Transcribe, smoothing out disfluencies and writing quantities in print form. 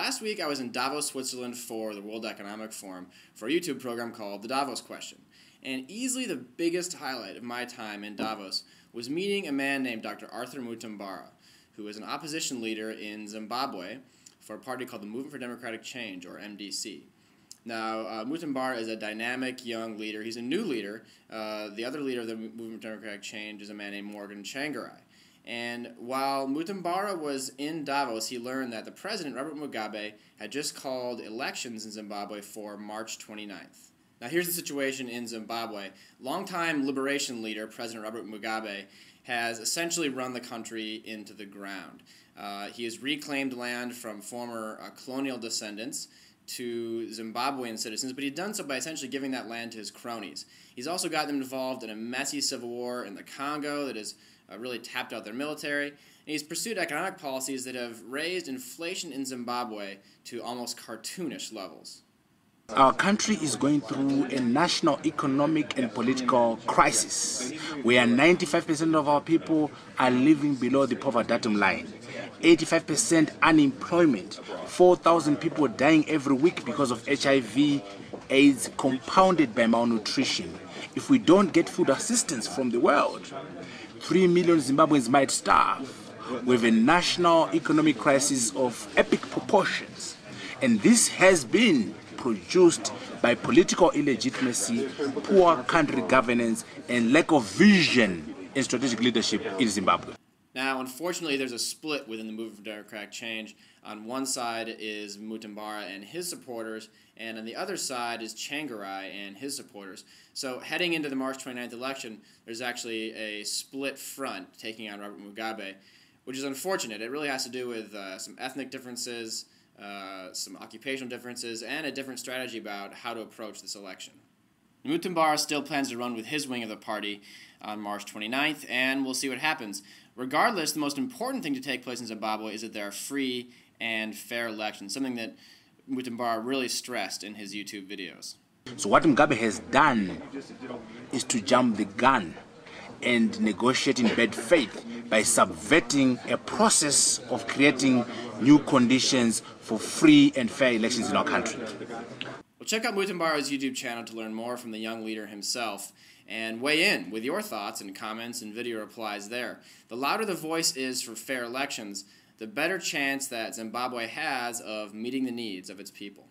Last week I was in Davos, Switzerland for the World Economic Forum for a YouTube program called The Davos Question. And easily the biggest highlight of my time in Davos was meeting a man named Dr. Arthur Mutambara, who is an opposition leader in Zimbabwe for a party called the Movement for Democratic Change, or MDC. Now, Mutambara is a dynamic young leader. He's a new leader. The other leader of the Movement for Democratic Change is a man named Morgan Tsvangirai. And while Mutambara was in Davos, he learned that the president, Robert Mugabe, had just called elections in Zimbabwe for March 29th. Now, here's the situation in Zimbabwe. Longtime liberation leader, President Robert Mugabe, has essentially run the country into the ground. He has reclaimed land from former colonial descendants to Zimbabwean citizens, but he's done so by essentially giving that land to his cronies. He's also got them involved in a messy civil war in the Congo that has really tapped out their military. And he's pursued economic policies that have raised inflation in Zimbabwe to almost cartoonish levels. Our country is going through a national economic and political crisis where 95% of our people are living below the poverty line. 85% unemployment, 4,000 people dying every week because of HIV, AIDS, compounded by malnutrition. If we don't get food assistance from the world, 3 million Zimbabweans might starve. We have a national economic crisis of epic proportions. And this has been produced by political illegitimacy, poor country governance, and lack of vision and strategic leadership in Zimbabwe. Now, unfortunately, there's a split within the Movement for Democratic Change. On one side is Mutambara and his supporters, and on the other side is Tsvangirai and his supporters. So heading into the March 29th election, there's actually a split front taking on Robert Mugabe, which is unfortunate. It really has to do with some ethnic differences, some occupational differences, and a different strategy about how to approach this election. Mutambara still plans to run with his wing of the party on March 29th, and we'll see what happens. Regardless, the most important thing to take place in Zimbabwe is that there are free and fair elections, something that Mutambara really stressed in his YouTube videos. So what Mugabe has done is to jump the gun and negotiate in bad faith by subverting a process of creating new conditions for free and fair elections in our country. Well, check out Mutambara's YouTube channel to learn more from the young leader himself, and weigh in with your thoughts and comments and video replies there. The louder the voice is for fair elections, the better chance that Zimbabwe has of meeting the needs of its people.